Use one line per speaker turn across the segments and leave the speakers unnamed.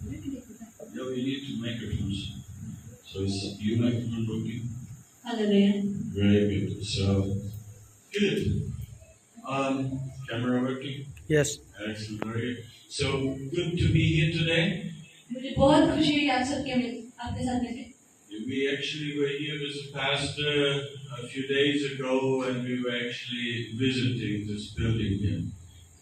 Yeah, we need two microphones. So is your microphone working?
Hallelujah.
Very good. So good. Camera working?
Yes.
Excellent. Very good. So good to be here today.
मुझे बहुत खुशी हुई आप सबके आपके साथ मिलकर।
We actually were here with the pastor a few days ago, and we were actually visiting this building here.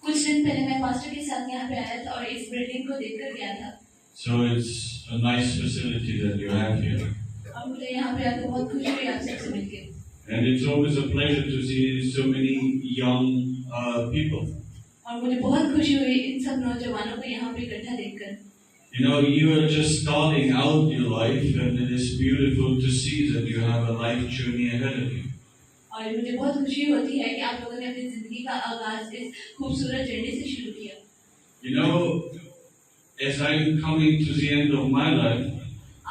कुछ दिन पहले मैं पास्टर के साथ यहाँ पे आया था और इस बिल्डिंग को देखकर गया था।
So it's a nice facility that you have here.
और मुझे यहाँ पे आकर बहुत खुशी हुई आप सबसे मिलकर।
And it's always a pleasure to see so many young people.
और मुझे बहुत खुशी हुई इन सब नौजवानों को यहाँ पे इकट्ठा देखकर।
You know, you are just starting out your life, and it is beautiful to see that you have a life journey ahead of you.
और मुझे बहुत खुशी होती है कि आप लोगों ने अपनी जिंदगी का आगाज इस खूबसूरत जर्नी से शुरू किया।
You know, as I'm coming to the end of my life,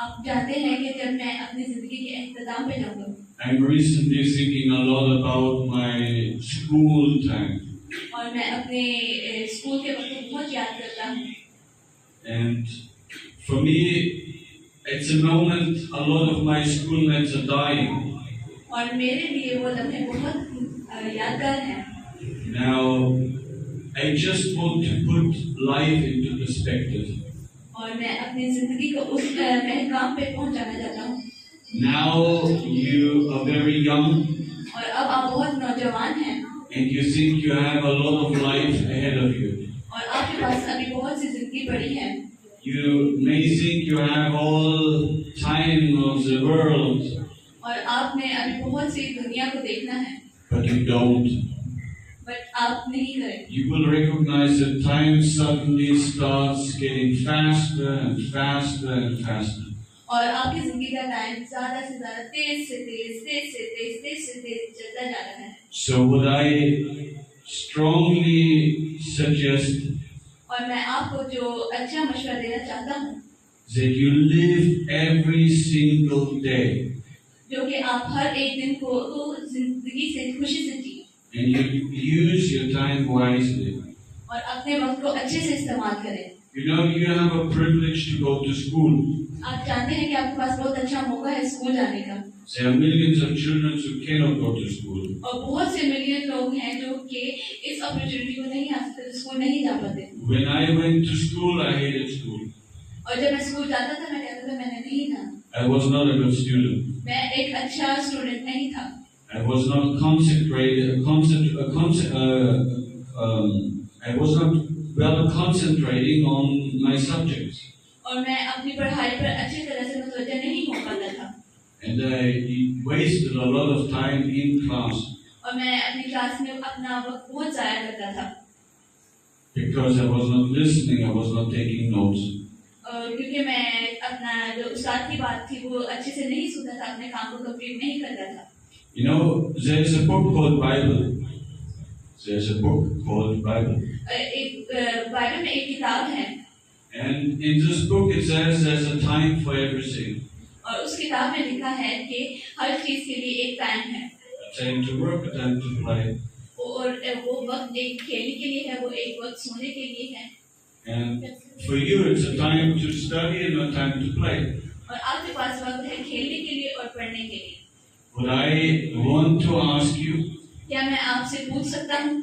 आप जानते हैं कि जब मैं अपनी जिंदगी के इख्तिताम पे जाऊंगा,
I'm recently thinking a lot about my school time.
और मैं अपने स्कूल के वक्त को बहुत याद करता हूँ।
And for me, it's a moment a lot of my schoolmates are dying.
और मेरे लिए वो लम्हे बहुत यादगार हैं।
Now, I just want to put life into perspective.
और मैं अपनी जिंदगी को उस महकाम पे पहुंचाना चाहता हूँ।
Now you are very young,
और अब आप बहुत नौजवान हैं
and you think you have a lot of life ahead of you.
और आपके पास अभी बहुत सी जिंदगी पड़ी है।
You may think you have all time of the world,
और आपने अभी बहुत सी दुनिया को देखना है,
but you don't.
बट आप नहीं करें।
You will recognize that time suddenly starts getting faster and faster and faster.
और आपकी जिंदगी का टाइम ज्यादा से ज्यादा तेज से तेज, तेज से तेज, तेज से तेज चलता जा रहा है।
So what I strongly suggest
और मैं आपको जो अच्छा मशवरा देना चाहता हूँ,
that you live every single day,
जो कि आप हर एक दिन को जिंदगी से खुशी से जिए
and you use your time wisely.
और अपने वक्त को अच्छे से इस्तेमाल करें।
You know, you have a privilege to go to school.
आप जानते हैं कि आपके पास बहुत अच्छा मौका है स्कूल जाने का।
There are millions of children who cannot go to school.
और बहुत से मिलियन लोग हैं जो कि इस अपॉर्चुनिटी को नहीं हासिल कर स्कूल नहीं जा पाते।
When I went to school, I hated school.
और जब मैं स्कूल जाता था मैं कहता था मैंने नहीं था।
I was not a good student.
मैं एक अच्छा स्टूडेंट नहीं था।
I was not I was not well concentrating on my subjects.
और मैं अपनी पढ़ाई पर अच्छी तरह से मुतवज्जो नहीं हो पाता था।
And I wasted a lot of time in class.
और मैं अपनी क्लास में अपना वक्त बहुत जाया करता था।
Because I was not listening, I was not taking notes.
क्योंकि मैं अपना जो उस्ताद की बात थी वो अच्छे से नहीं सुनता था, अपने काम को कंप्लीट नहीं करता था।
You know, there is a book called Bible. There is a book called Bible.
एक बाइबल में एक किताब है।
And in this book it says there's a time for everything.
और उस किताब में लिखा है कि हर चीज के लिए एक टाइम है।
A time to work, a time to play.
और वो वक्त एक खेलने के लिए है, वो एक वक्त सोने के लिए है।
And for you it's a time to study and a time to play.
और आपके पास वक्त है खेलने के लिए और पढ़ने के लिए।
What I want to ask you,
क्या मैं आपसे पूछ सकता हूँ,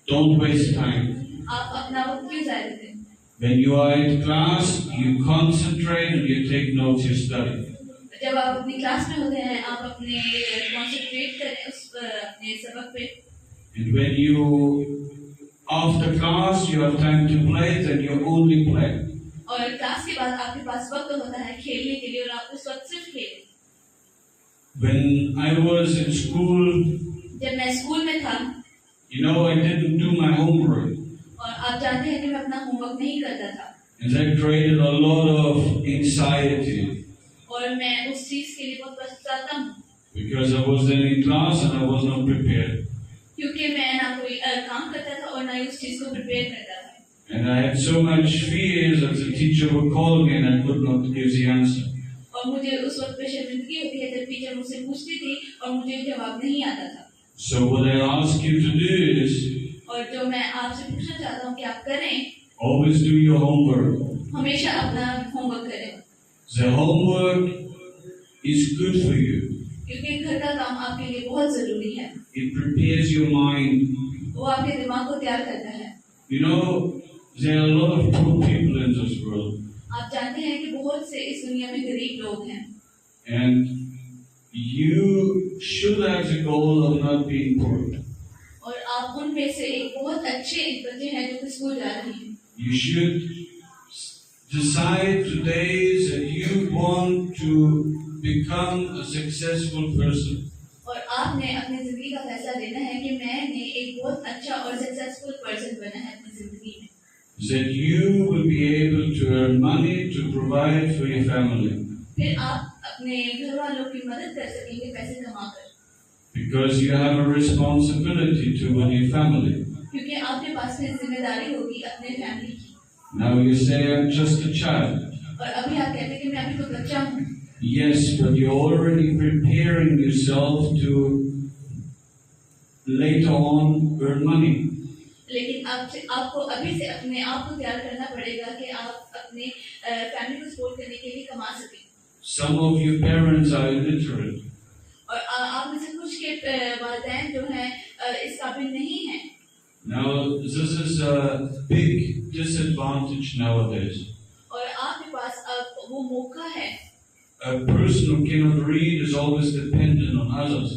don't waste time.
आप अपना वक्त क्यों जाया करते हैं?
When you are in class, you concentrate and you take notes, you study.
जब आप अपनी क्लास में होते हैं आप अपने कंसंट्रेट करें उस अपने सबक पे।
And when you after class you have time to play, then you only play.
और क्लास के बाद आपके पास वक्त होता है खेलने के लिए और आप उस वक्त सिर्फ खेलें।
When I was in school,
जब मैं स्कूल में था,
you know, I didn't do my homework.
और आप जानते हैं कि मैं अपना होमवर्क नहीं करता था।
And that created a lot of anxiety.
और मैं उस चीज के लिए बहुत पछताता हूँ।
Because I was then in class and I was not prepared.
क्योंकि मैं ना कोई काम करता था और ना ही उस चीज को प्रिपेयर करता था।
And I had so much fear that the teacher would call me and I could not give the answer.
और मुझे उस वक्त पे शर्मिंदगी होती है जब टीचर मुझसे पूछती थी और मुझे जवाब नहीं आता था।
So what I ask you to do is
और जो मैं आपसे पूछना चाहता हूँ कि आप करें,
always do your homework.
हमेशा अपना होमवर्क करें,
The homework is good for you.
क्योंकि घर का काम आपके लिए बहुत जरूरी है।
It prepares your mind.
वो आपके दिमाग को तैयार करता है।
You know, there are a lot of poor people in this world.
आप जानते हैं कि बहुत से इस दुनिया में गरीब लोग हैं,
And you should have the goal of not being poor.
और आप उनमें से एक बहुत अच्छे बच्चे हैं जो कि स्कूल जा रहे हैं।
You should decide today that you want to become a successful person.
और आपने अपनी जिंदगी का फैसला लेना है कि मैंने एक बहुत अच्छा और सक्सेसफुल पर्सन बनना है अपनी जिंदगी में।
That you will be able to earn money to provide for your family.
फिर आप अपने घर वालों की मदद कर सकेंगे पैसे कमाकर।
Because you have a responsibility toward your family.
क्योंकि आपके पास में जिम्मेदारी होगी अपने फैमिली की।
Now you say, I'm just a child.
और अभी आप कहते हैं कि मैं अभी तो बच्चा हूँ।
Yes, but you're already preparing yourself to later on earn money.
लेकिन आपको अभी से अपने आप को तैयार करना पड़ेगा कि आप अपने फैमिली को सपोर्ट करने के लिए कमा सकें।
Some of your parents are illiterate.
और आप में से कुछ के वालिदैन जो हैं इस काबिल नहीं हैं।
Now this is a big disadvantage nowadays.
और आपके पास अब वो मौका है।
A person who cannot read is always dependent on others.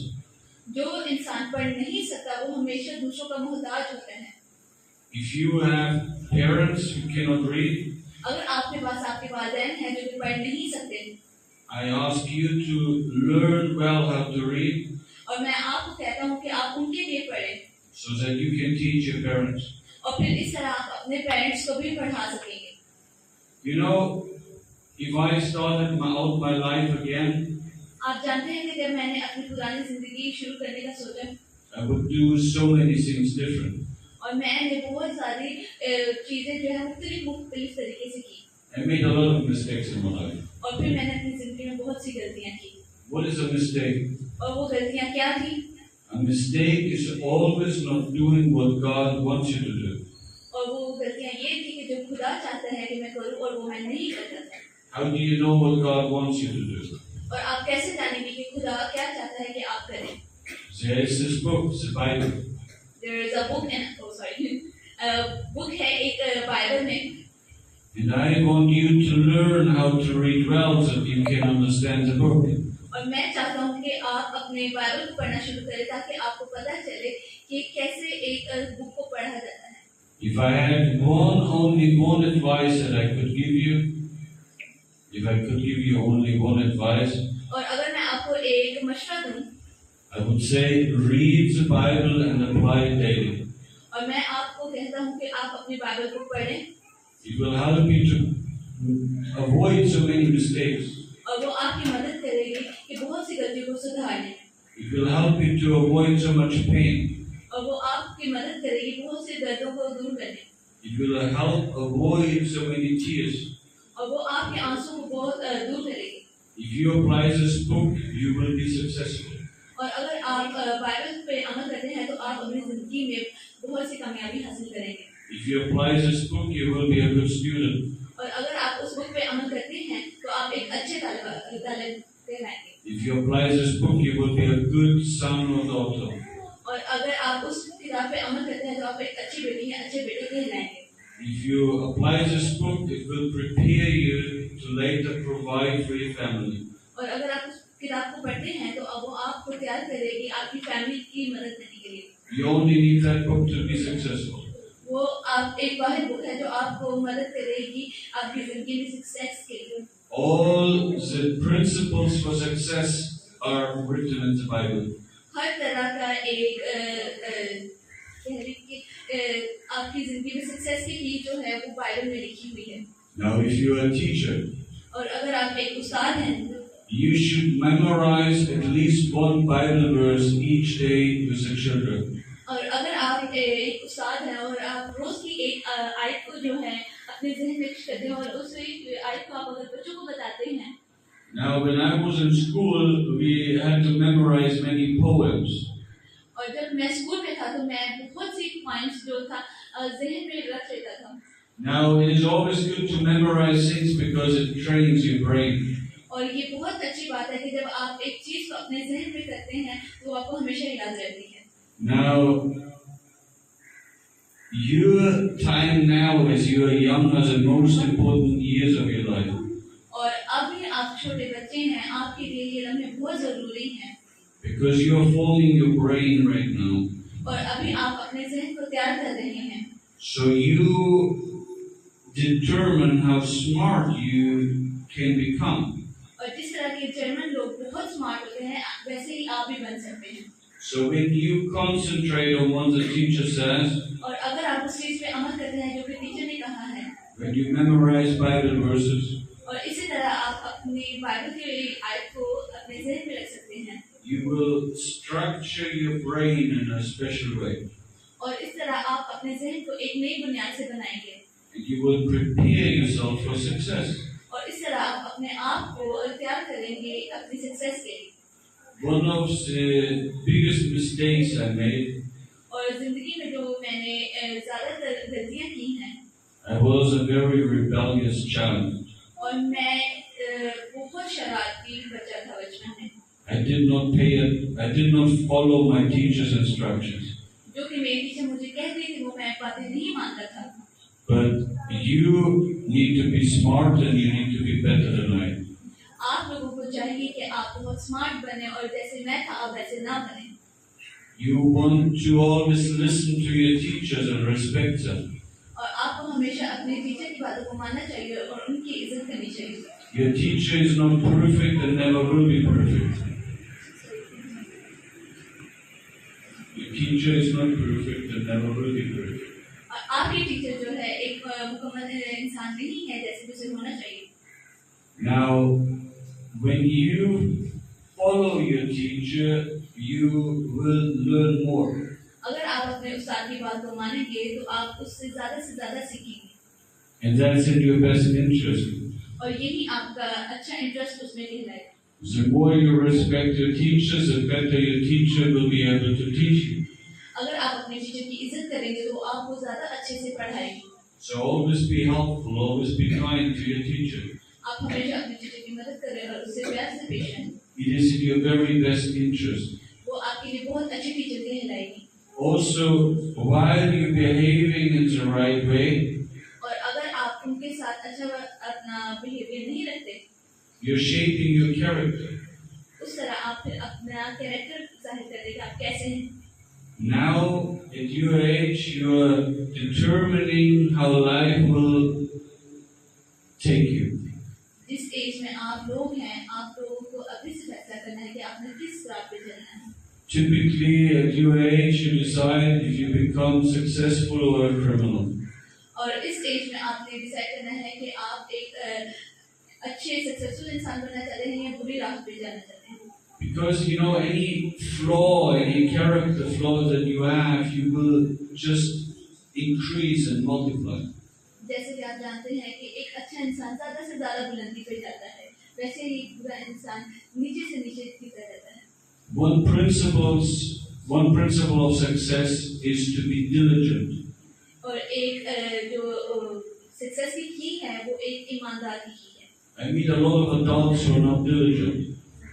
जो इंसान पढ़ नहीं सकता वो हमेशा दूसरों का मोहताज होता है।
If you have parents who cannot read,
अगर आपके पास आपके वालिदैन हैं जो कि पढ़ नहीं सकते,
I ask you to learn well how to read.
और मैं आपको कहता हूँ कि आप उनके लिए पढ़ें,
so that you can teach your parents.
और फिर इस तरह आप अपने पेरेंट्स को भी पढ़ा सकेंगे।
You know, if I started my life again,
आप जानते हैं कि जब मैंने अपनी पुरानी जिंदगी शुरू करने का सोचा,
I would do so many things different.
और मैंने बहुत सारी चीजें जो है मुख्तलिफ तरीके से की।
I made a lot of mistakes in my life.
और फिर मैंने अपनी जिंदगी में बहुत सी गलतियां की।
What is a mistake?
और वो गलतियां क्या थी?
A mistake is always not doing what God wants you to do.
और वो गलतियां ये थी कि जो खुदा चाहता है कि मैं करूं और वो मैं नहीं करता था।
How do you know what God wants you to do?
और आप कैसे जानेंगे कि खुदा क्या चाहता है कि आप करें?
There is this book, the Bible.
There is a book and book है एक बाइबल में।
And I want you to learn how to read well so that you can understand the book.
और मैं चाहता हूँ कि आप अपने बाइबल को पढ़ना शुरू करें ताकि आपको पता चले कि कैसे एक बुक को पढ़ा जाता है।
If I had only one advice that I could give you, if I could give you only one advice,
और अगर मैं आपको एक मशवरा दूं,
I would say read the Bible and apply it daily.
और मैं आपको कहता हूँ कि आप अपनी बाइबल को पढ़ें।
It will help you to avoid so many mistakes.
और वो आपकी मदद करेगी कि बहुत सी गलतियों को सुधारने में।
It will help you to avoid so much pain.
और वो आपकी मदद करेगी बहुत से दर्दों को दूर करने में।
It will help avoid so many tears.
और वो आपके आंसू को बहुत दूर करेगी।
If you apply this book, you will be successful.
और अगर आप बाइबल पे अमल करते हैं तो आप अपनी जिंदगी में बहुत सी कामयाबी हासिल करेंगे।
If you apply this book, you will be a good student.
और अगर आप उस बुक पे अमल करते हैं तो आप एक अच्छे तालिब कहलाएंगे।
If you apply this book, you will be a good son or daughter.
और अगर आप उस किताब पे अमल करते हैं तो आप एक अच्छी बेटी या अच्छे बेटे कहलाएंगे।
If you apply this book, it will prepare you to later provide for your family.
और अगर आप उस किताब को पढ़ते हैं तो अब वो आपको तैयार करेगी आपकी फैमिली की मदद करने के लिए।
You only need that book to be successful.
वो आप एक वाहिद बुक है जो आपको मदद करेगी आपकी जिंदगी में सक्सेस के लिए।
All the principles for success are written in the Bible.
हर तरह का एक आपकी जिंदगी में सक्सेस की की जो है वो बाइबल में लिखी हुई है।
Now, if you are a teacher,
और अगर आप एक उस्ताद हैं,
you should memorize at least one Bible verse each day with the children.
और अगर आप एक उस्ताद हैं और आप रोज की एक आयत को जो है अपने ज़हन में करते हैं और उस आयत को आप अगर बच्चों को बताते हैं।
Now, when I was in school, we had to memorize many poems.
और जब मैं स्कूल में था तो मैं बहुत सी पॉइंट्स जो था ज़हन में रख लेता था।
Now, it is always good to memorize things because it trains your brain.
और ये बहुत अच्छी बात है कि जब आप एक चीज को अपने जहन में करते हैं तो आपको हमेशा याद रहती है।
Now, your time now as you are young are the most important years of your life.
और अभी आप छोटे बच्चे हैं, आपके लिए ये लम्हे बहुत जरूरी हैं।
Because you are forming your brain right now.
और अभी आप अपने जहन को तैयार कर रहे हैं।
So you determine how smart you can become.
और जिस तरह के जर्मन लोग बहुत स्मार्ट होते हैं, वैसे ही आप भी बन सकते हैं।
So when you concentrate on what the teacher says,
और अगर आप उस चीज पे अमल करते हैं जो कि टीचर ने कहा है,
when you memorize Bible verses,
और इसी तरह आप अपनी बाइबल की आयत को अपने जहन में रख सकते हैं,
you will structure your brain in a special way.
और इस तरह आप अपने जहन को एक नई बुनियाद से बनाएंगे,
And you will prepare yourself for success.
और इस तरह आप अपने आप को तैयार करेंगे अपनी सक्सेस के लिए।
One of the biggest mistakes I made,
और जिंदगी में जो मैंने ज्यादातर गलतियां की हैं,
I was a very rebellious child.
और मैं बहुत शरारती बच्चा था बचपन में,
I did not follow my teacher's instructions.
जो कि मेरी टीचर मुझे कहती थी वो मैं बातें नहीं मानता था।
But you need to be smart and you need to be better than I.
आप लोगों को चाहिए कि आप बहुत स्मार्ट बने और जैसे मैं था आप वैसे ना बने।
You want to always listen to your teachers and respect them.
और आपको हमेशा अपने टीचर की बातों को मानना चाहिए और उनकी इज्जत करनी चाहिए।
Your teacher is not perfect and never will be perfect. Your teacher is not perfect and never will be perfect.
और आपके टीचर जो है एक मुकम्मल इंसान नहीं है जैसे उसे होना चाहिए।
Now, when you follow your teacher, you will learn more.
अगर आप अपने उस्ताद की बात को मानेंगे तो आप उससे ज़्यादा सीखेंगे।
And that's in your best interest.
और यही आपका अच्छा इंटरेस्ट उसमें कहलाएगा।
The more you respect your teachers, the better your teacher will be able to teach you.
अगर आप अपने टीचर की इज्जत करेंगे तो आपको ज़्यादा अच्छे से पढ़ाएंगे।
So always be helpful, always be kind to your teacher.
आप हमेशा अपने टीचर की मदद करें और उससे प्यार से पेश आएं।
It is in your very best interest.
वो आपके लिए बहुत अच्छी टीचर कहलाएगी।
Also, while you're behaving in the right way,
और अगर आप उनके साथ अच्छा अपना बिहेवियर नहीं रखते,
you're shaping your character.
उस तरह आप फिर अपना कैरेक्टर जाहिर कर देंगे आप कैसे हैं।
Now, at your age, you are determining how life will take you.
जिस एज में आप लोग हैं, आप लोगों को अभी से फैसला करना है कि आपने किस राह पे चलना है।
Typically, at your age, you decide if you become successful or a criminal.
और इस एज में आपने डिसाइड करना है कि आप एक अच्छे सक्सेसफुल इंसान बनना चाहते हैं या बुरी राह पे जाना चाहते हैं।
Because you know, any flaw, any character flaw that you have, you will just increase and multiply.
जैसे कि आप जानते हैं कि एक अच्छा इंसान ज़्यादा से ज़्यादा बुलंदी पे जाता है, वैसे ही बुरा इंसान नीचे से नीचे गिरता रहता है।
One principle of success is to be diligent.
और एक जो सक्सेस की की है वो एक ईमानदारी की है।
I meet a lot of adults who are not diligent.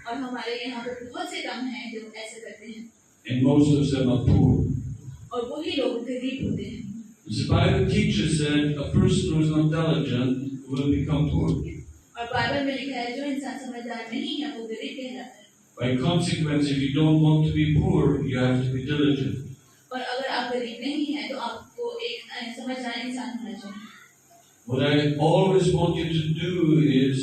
और हमारे यहाँ पे बहुत से कम हैं जो ऐसे करते हैं।
And most of them are poor.
और वही लोग गरीब होते हैं।
The Bible teaches that a person who is not diligent will become poor.
और बाइबल में लिखा है जो इंसान समझदार नहीं है वो गरीब कहलाता है।
By consequence, if you don't want to be poor, you have to be diligent.
और अगर आप गरीब नहीं हैं तो आपको एक समझदार इंसान होना चाहिए।
What I always want you to do is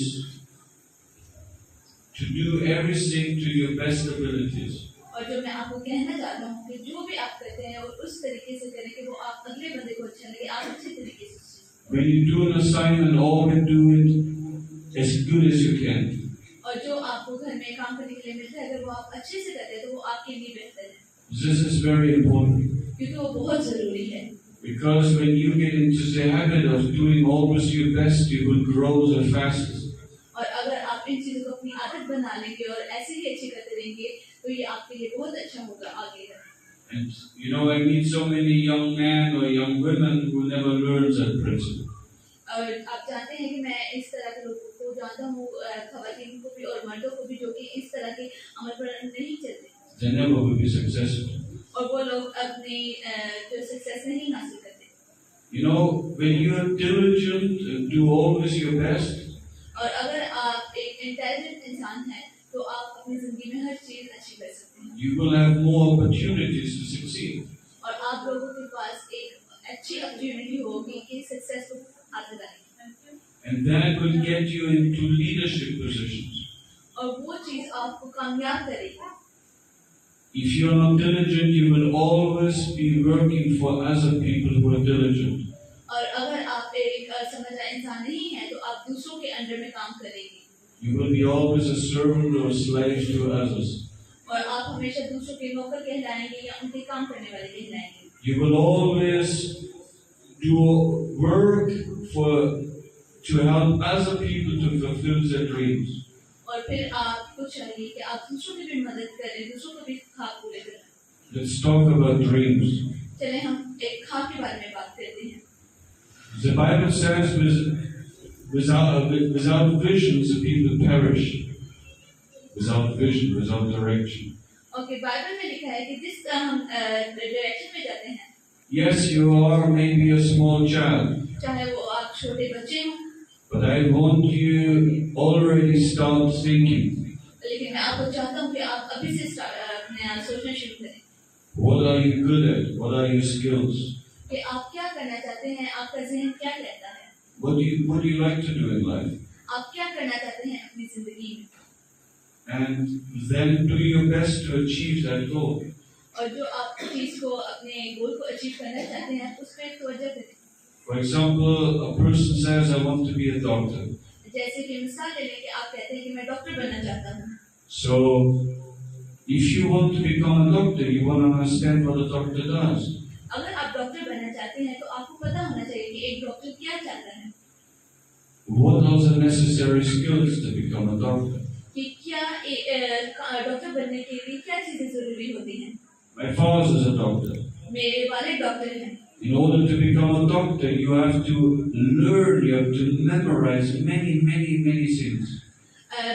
to do everything to your best abilities.
और जो मैं आपको कहना चाहता हूँ कि जो भी आप करते हैं और उस तरीके से करें कि वो आप अगले बंदे को अच्छा लगे, आप अच्छे तरीके से।
When you do an assignment, always do it as good as you can.
और जो आपको घर में काम करने के लिए मिलता है अगर वो आप अच्छे से करते हैं तो वो आपके लिए बेहतर है।
This is very important.
क्योंकि वो बहुत जरूरी है।
Because when you get into the habit of doing always your best, you will grow the fastest.
और अगर आप इन चीजों को अपनी आदत बना लेंगे और ऐसे ही अच्छे करते रहेंगे तो ये आपके लिए बहुत अच्छा होगा आगे।
And you know, I meet so many young men or young women who never learn that principle.
और आप जानते हैं कि मैं इस तरह के लोगों को जानता हूँ, खवातीन को भी और मर्दों को भी, जो कि इस तरह के अमल पर नहीं चलते
they never will be successful.
और वो लोग अपनी जो सक्सेस नहीं हासिल करते।
You know, when you are diligent and do always your best,
और अगर आप एक इंटेलिजेंट इंसान हैं तो आप अपनी जिंदगी में हर चीज अच्छी कर सकते हैं
you will have more opportunities to succeed.
और आप लोगों के पास एक अच्छी अपॉर्चुनिटी होगी कि सक्सेस को हासिल करने की,
And that will get you into leadership positions.
और वो चीज आपको कामयाब करेगी।
If you are not diligent, you will always be working for other people who are diligent.
और अगर आप एक समझदार इंसान नहीं हैं तो आप दूसरों के अंडर में काम करेंगे
You will be always a servant or a slave to others.
और आप हमेशा दूसरों के नौकर कहलाएंगे या उनके काम करने वाले कहलाएंगे।
You will always do work to help other people to fulfill their dreams.
और फिर आपको चाहिए कि आप दूसरों की भी मदद करें, दूसरों को भी ख्वाब पूरे करें।
Let's talk about dreams.
चलें हम एक ख्वाब के बारे में बात करते हैं।
The Bible says without visions the people perish. Without vision, without direction.
Okay, Bible में लिखा है कि जिस तरह हम डायरेक्शन में जाते हैं,
Yes, you are maybe a small child,
चाहे वो आप छोटे बच्चे हों,
but I want you already start thinking.
लेकिन मैं आपको चाहता हूँ कि आप अभी से अपने सोचना शुरू करें
What are you good at? What are your skills?
कि आप क्या करना चाहते हैं, आपका जहन क्या कहता है,
What do you like to do in life?
आप क्या करना चाहते हैं अपनी जिंदगी में,
And then do your best to achieve that goal.
और जो आप चीज को अपने गोल को अचीव करना चाहते हैं उस पर तवज्जो करें।
For example, a person says, I want to be a doctor.
जैसे कि मिसाल ले लें कि आप कहते हैं कि मैं डॉक्टर बनना चाहता हूँ,
So, if you want to become a doctor, you want to understand what a doctor does.
अगर आप डॉक्टर बनना चाहते हैं तो आपको पता होना चाहिए कि एक डॉक्टर क्या चाहता है,
What are the necessary skills to become a doctor?
कि क्या डॉक्टर बनने के लिए क्या चीजें जरूरी होती हैं।
My father is a doctor.
मेरे वालिद डॉक्टर हैं।
In order to become a doctor, you have to learn, you have to memorize many things.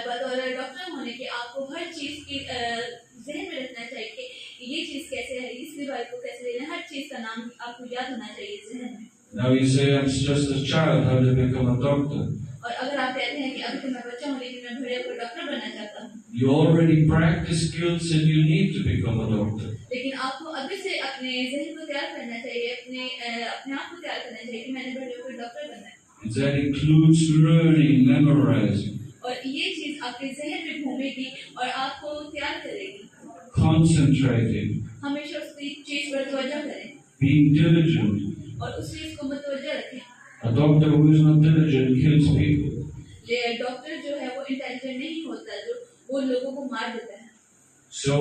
बतौर डॉक्टर होने के आपको हर चीज की जहन में रखना चाहिए कि ये चीज कैसे है, इस बीमारी को कैसे लेना, हर चीज का नाम आपको याद होना चाहिए जहन में।
Now you say, I'm just a child, how to become a doctor?
और अगर आप कहते हैं कि अभी तो मैं बच्चा हूँ लेकिन मैं बड़े होकर डॉक्टर बनना चाहता हूँ,
You already practice skills and you need to become a doctor.
लेकिन आपको अभी से अपने जहन को तैयार करना चाहिए, अपने आप को तैयार करना चाहिए कि मैंने बड़े होकर डॉक्टर बनना है।
And that includes learning, memorizing,
और ये चीज आपके जहन में घूमेगी और आपको तैयार करेगी।
concentrating,
हमेशा उस चीज पर तवज्जो करें
being diligent.
और उस चीज को मुतवज्जो रखें।
A doctor who is not diligent kills people.
ये डॉक्टर जो है वो इंटेलिजेंट नहीं होता, जो वो लोगों को मार देता है।
So,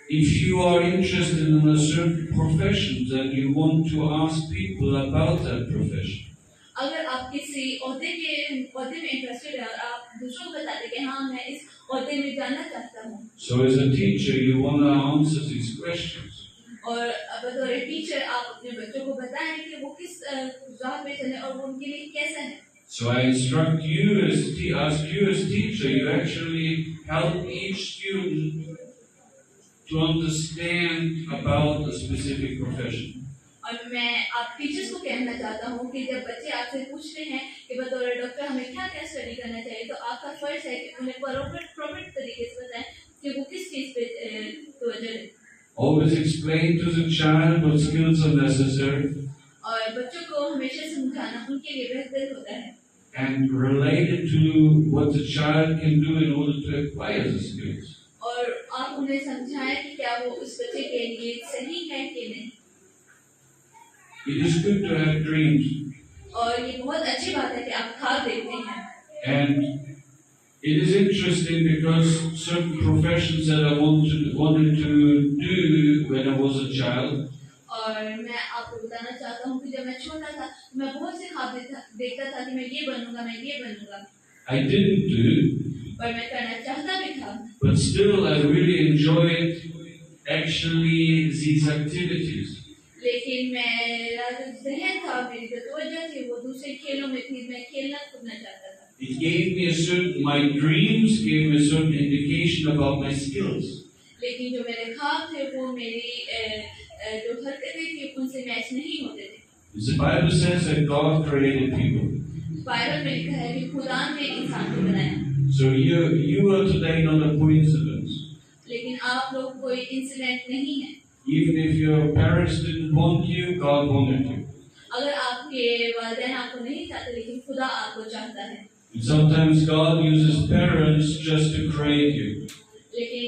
if you are interested in a certain profession, then you want to ask people about that profession.
अगर आप किसी औहदे में इंटरेस्टेड है और आप दूसरों को बताते हैं कि हाँ मैं इस औहदे में जानना चाहता हूँ,
So, as a teacher, you want to answer these questions.
और बतौर टीचर आप अपने बच्चों को बताएं कि वो किस राह पे चले और वो उनके लिए कैसा है।
So, I instruct you as teacher, you actually help each student to understand about a specific profession.
और मैं आप टीचर्स को कहना चाहता हूँ कि जब बच्चे आपसे पूछते हैं कि बतौर डॉक्टर हमें क्या क्या स्टडी करना चाहिए, तो आपका फर्ज है कि उन्हें प्रॉपर तरीके से बताएं कि वो किस चीज पे तवज्जो दें।
Always explain to the child what skills are necessary
और बच्चों को हमेशा समझाना उनके लिए बेहतर होता है
and relate it to what the child can do in order to acquire the skills.
और आप उन्हें समझाएं कि क्या वो उस बच्चे के लिए सही है कि नहीं।
It is good to have dreams.
और ये बहुत अच्छी बात है कि आप ख्वाब देखते हैं।
And it is interesting because certain professions that I wanted to do when I was a child,
और मैं आपको बताना चाहता हूँ कि जब मैं छोटा था मैं बहुत से ख्वाब देखता था कि मैं ये बनूंगा, मैं ये बनूंगा,
I didn't do,
और मैं करना चाहता भी था,
but still I really enjoyed actually these activities.
लेकिन मेरा जो जहन था, मेरी जो तवज्जो थी वो दूसरे खेलों में थी। मैं खेलना कूदना चाहता था।
It gave me a certain, my dreams gave me a certain indication about my skills.
लेकिन जो मेरे ख्वाब थे वो मेरी जो हरकतें थी उनसे मैच नहीं होते थे।
The Bible says that God created people.
Bible में लिखा है कि खुदा ने इंसान को बनाया।
So you are today not a coincidence.
लेकिन आप लोग कोई इंसिडेंट नहीं है।
Even if your parents didn't want you, God wanted you.
अगर आपके वालिदैन आपको नहीं चाहते, लेकिन खुदा आपको चाहता है।
And sometimes God uses parents just to create you.
लेकिन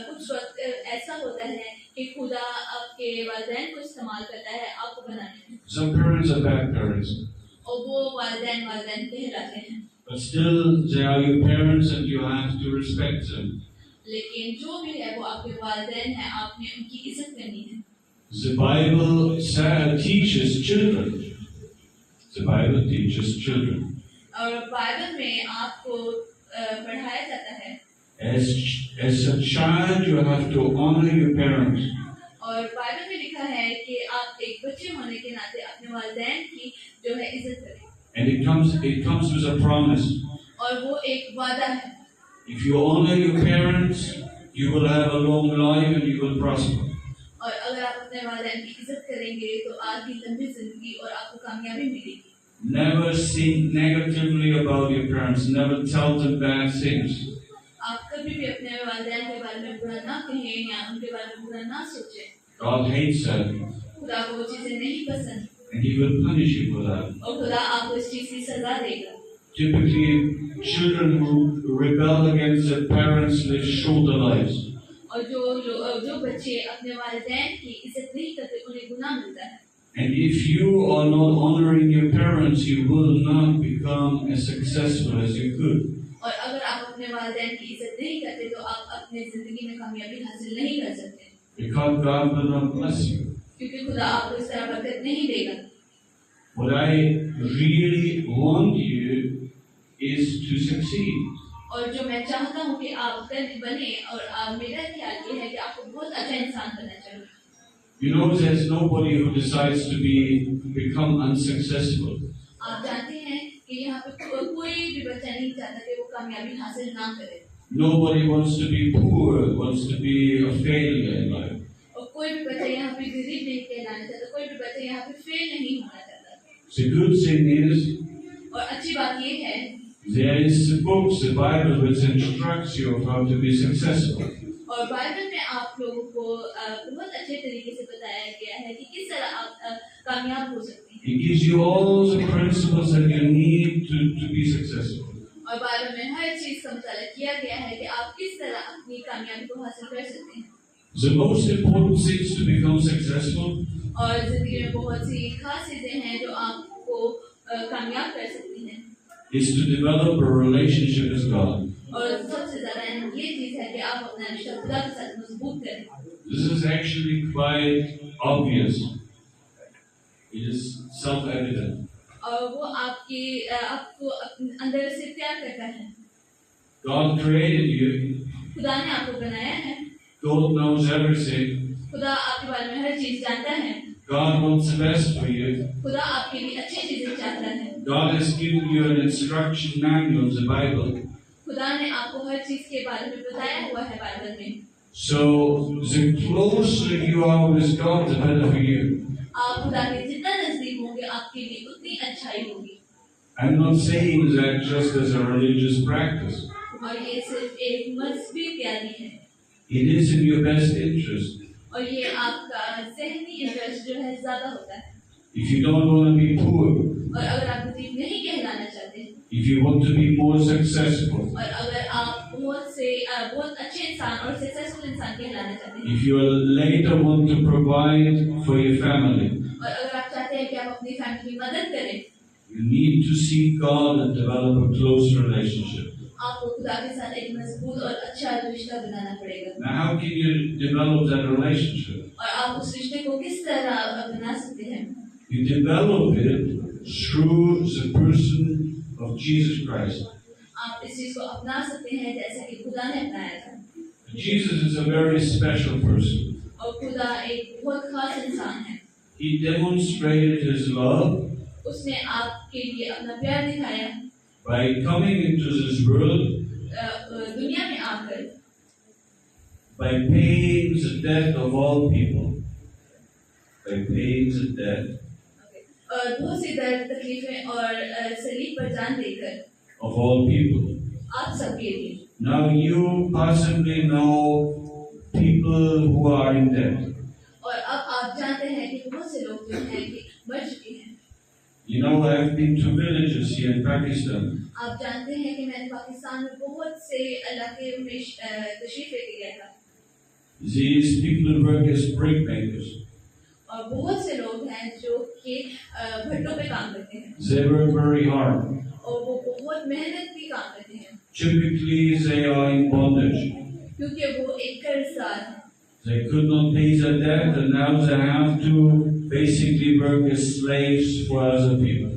कुछ वक्त ऐसा होता है कि खुदा आपके वालिदैन को इस्तेमाल करता है आपको बनाने में।
Some parents are bad parents.
और वो वालिदैन कहलाते हैं।
But still, they are your parents and you have to respect them.
लेकिन जो भी है वो आपके वालिदैन हैं, आपने उनकी इज्जत करनी है।
The Bible teaches children. The Bible teaches children.
और बाइबल में आपको पढ़ाया जाता है।
As a child, you have to honor your parents.
और बाइबल में लिखा है कि आप एक बच्चे होने के नाते अपने वालिदैन की जो है इज्जत करें।
And it comes with a promise.
और वो एक वादा है।
If you honor your parents, you will have a long life and you will prosper.
और अगर आप अपने वालिदैन की इज्जत करेंगे तो आपकी लंबी जिंदगी और आपको कामयाबी मिलेगी।
Never think negatively about your parents. Never tell them bad things.
आप कभी भी अपने वालिदैन के बारे में बुरा ना कहें या उनके बारे में बुरा ना सोचें।
God hates that.
खुदा को वो चीजें नहीं पसंद।
And He will punish you for that.
और खुदा आपको इस चीज की सजा देगा।
Typically, children who rebel against their parents live shorter lives.
और जो बच्चे अपने वालिदैन की इज्जत नहीं करते उन्हें गुनाह मिलता है।
And if you are not honoring your parents, you will not become as successful as you could.
और अगर आप अपने वालिदैन की इज्जत नहीं करते तो आप अपने जिंदगी में कामयाबी हासिल नहीं कर सकते।
Because God will not bless you.
क्योंकि खुदा आपको इस तरह बरकत नहीं देगा।
What I really want you is to succeed.
और जो मैं चाहता हूँ कि आप बने और मेरा ख्याल ये है कि आपको बहुत अच्छा इंसान बनना चाहिए।
You know, there's nobody who decides to become unsuccessful.
आप जानते हैं कि यहाँ पे कोई भी बच्चा नहीं चाहता कि वो कामयाबी हासिल ना करे।
Nobody wants to be poor, wants to be a failure in life.
और कोई भी बच्चा यहाँ पे गरीब नहीं कहलाना चाहता, कोई भी बच्चा यहाँ पे फेल नहीं होना चाहता।
The good thing is,
और अच्छी बात ये है,
there is the books, the Bible, which instructs you of how to be successful.
और बाइबल में आप लोगों को बहुत अच्छे तरीके से बताया गया है कि किस तरह आप कामयाब हो सकते हैं।
It gives you all the principles that you need to be successful.
और बाइबल में हर चीज का मुताला किया गया है कि आप किस तरह अपनी कामयाबी को हासिल कर सकते हैं।
The most important things to become successful
और जिंदगी में बहुत सी खास चीजें हैं जो आपको कामयाब कर सकती हैं।
is to develop a relationship with God.
और सबसे ज्यादा ये चीज है कि आप अपना रिश्ता खुदा के साथ मजबूत करें।
This is actually quite obvious. It is self-evident.
और वो आपको अंदर से प्यार करता है।
God created you.
खुदा ने आपको बनाया है।
God knows everything.
खुदा आपके बारे में हर चीज जानता है।
God wants the best for you.
खुदा आपके लिए अच्छी चीजें चाहता है।
God has given you an instruction manual, the Bible.
खुदा ने आपको हर चीज के बारे में बताया हुआ है बाइबल में।
So the closer you are with God, the better for you.
आप खुदा के जितना नजदीक होंगे आपके लिए उतनी अच्छाई होगी।
I'm not saying that just as a religious practice.
और ये सिर्फ एक मजहबी तैयारी है।
It is in your best interest.
और ये आपका ज़हनी इंटरेस्ट जो है ज्यादा होता है।
If you don't want to be poor,
और अगर आप गरीब नहीं कहलाना चाहते,
if you want to be more successful,
और अगर आप बहुत अच्छे इंसान और सक्सेसफुल इंसान कहलाना चाहते हैं,
if you later want to provide for your family,
और अगर आप चाहते हैं कि आप अपनी फैमिली की मदद करें,
you need to seek God and develop a close relationship.
आपको खुदा के साथ एक मजबूत और अच्छा रिश्ता बनाना पड़ेगा।
Now, how can you develop that relationship?
और आप उस रिश्ते को किस तरह बना सकते हैं?
You develop it through the person of Jesus Christ.
आप इस चीज को अपना सकते हैं जैसे कि खुदा ने अपनाया था।
Jesus is a very special person.
और खुदा एक बहुत खास इंसान है।
He demonstrated His love
उसने आपके लिए अपना प्यार दिखाया
by coming into this world,
दुनिया में आकर,
by paying the debt of all people. By paying the debt
बहुत सी दर्द तकलीफें और सलीब पर जान देकर
of all people.
आप सबके लिए।
Now you possibly know people who are in debt.
और अब आप जानते हैं कि बहुत से लोग जो हैं कि मर चुके हैं।
You know, I've been to villages here in Pakistan.
आप जानते हैं कि मैंने पाकिस्तान में बहुत से इलाके में तशरीफ लेके गया था।
These people work as brickmakers.
और बहुत से लोग हैं जो कि भट्टों पे काम करते हैं।
They work very hard.
और वो बहुत मेहनत भी काम करते हैं।
Typically, they are in bondage.
क्योंकि वो एक कर्जदार हैं।
They could not pay their debt, and now they have to basically work as slaves for other people.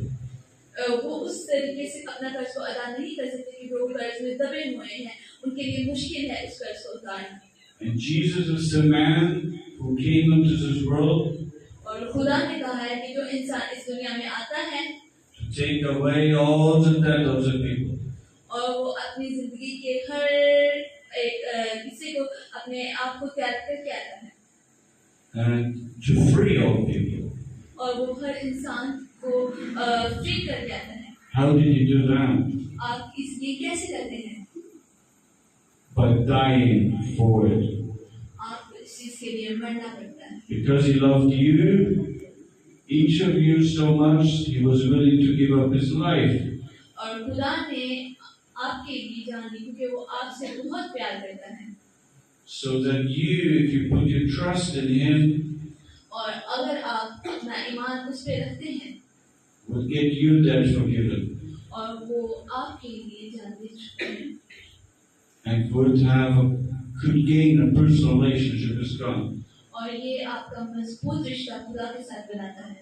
वो उस तरीके से अपना कर्ज को अदा नहीं कर सकते कि वो कर्ज में दबे हुए हैं। उनके लिए मुश्किल है उस कर्ज को उतारना।
And Jesus is the man who came into this world
और खुदा ने कहा है कि जो इंसान इस दुनिया में आता है
to take away all the debt of the people.
और वो अपनी जिंदगी के हर एक किसी को अपने आप को त्याग करके आता है
And to free all people.
और वो हर इंसान को फ्री करके आता है।
How did he do that?
आप इसलिए कैसे करते हैं?
By dying for it.
आप इस चीज के लिए मरना पड़ता है।
Because he loved you, each of you so much, he was willing to give up his life.
और खुदा ने आपके लिए जान दी क्योंकि वो आपसे बहुत प्यार करता है।
So that you, if you put your trust in him,
और अगर आप अपना ईमान उस पे रखते हैं
would get you debt forgiven.
और वो आपके लिए जान दे चुके हैं
And could gain a personal relationship with God.
और ये आपका मजबूत रिश्ता खुदा के साथ बनाता है।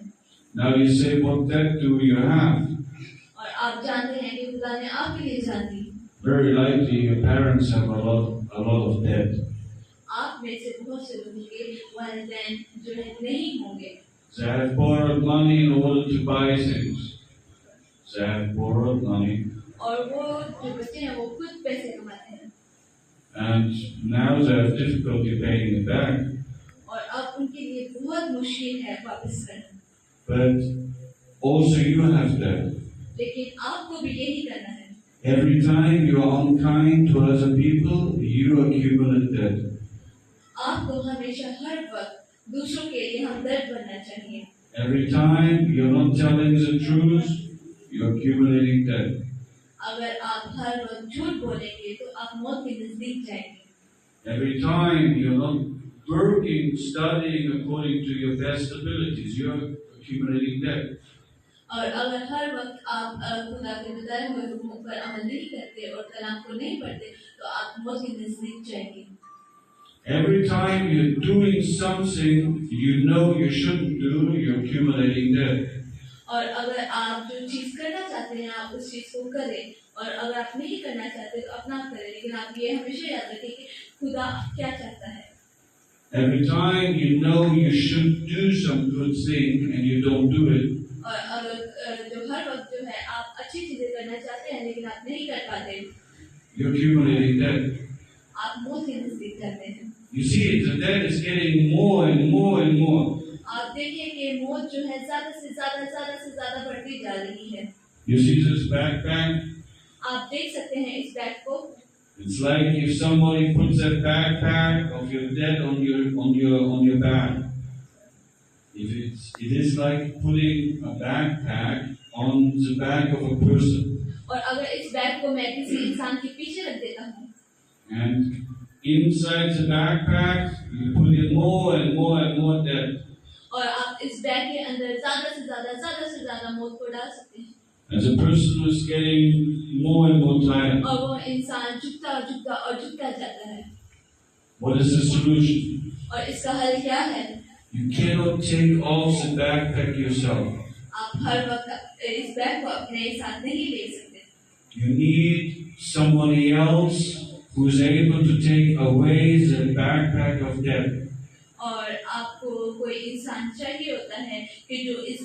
Now you say, what debt do you have?
और आप जानते हैं कि खुदा ने आपके लिए जान दी।
Very likely your parents have a lot of debt.
आप में से बहुत से लोगों के वालिदैन जो है नहीं होंगे।
They have borrowed money in order to buy things. They have borrowed money.
और वो जो बच्चे हैं वो खुद पैसे कमाते हैं।
And now they have difficulty paying it back.
और अब उनके लिए बहुत मुश्किल है वापस करना।
But also you have debt.
लेकिन आपको भी यही करना है।
Every time you are unkind to other people, you accumulate debt.
आपको हमेशा हर वक्त दूसरों के लिए हमदर्द बनना चाहिए।
Every time you're not telling the truth, you're accumulating debt.
अगर आप हर वक्त झूठ बोलेंगे तो आप मौत के नजदीक जाएंगे।
Every time you're not working, studying according to your best abilities, you're accumulating debt.
और अगर हर वक्त आप खुदा के बताए हुए हुक्मों पर अमल नहीं करते और कलाम को नहीं पढ़ते तो आप मौत के नजदीक जाएंगे।
Every time you're doing something you know you shouldn't do, you're accumulating debt.
और अगर आप जो चीज करना चाहते हैं आप उस चीज को करें और अगर आप नहीं करना चाहते तो अपना करें, लेकिन आप ये हमेशा याद रखें कि खुदा क्या चाहता है।
Every time you know you should do some good thing and you don't do it,
और अगर जो हर वक्त जो है आप अच्छी चीजें करना चाहते हैं लेकिन आप नहीं कर पाते,
you're accumulating debt.
आप मौत के नजदीक जाते हैं।
You see, the debt is getting more and more and more.
आप देखिए कि मौत जो है ज्यादा से ज्यादा बढ़ती जा रही है।
You see this backpack?
आप देख सकते हैं इस बैग को।
It's like if somebody puts a backpack of your debt on your back. It is like putting a backpack on the back of a person.
और अगर इस बैग को मैं किसी इंसान के पीछे रख देता हूँ
And inside the backpack, you put in more and more and more debt.
और आप इस बैग के अंदर ज्यादा से ज्यादा मौत को डाल सकते हैं।
And the person is getting more and more tired.
और वो इंसान झुकता जाता है।
What is the solution?
और इसका हल क्या है?
You cannot take off the backpack yourself.
आप हर वक्त इस बैग को अपने साथ नहीं ले सकते।
You need somebody else who is able to take away the backpack of debt.
और आपको कोई इंसान चाहिए होता है कि जो इस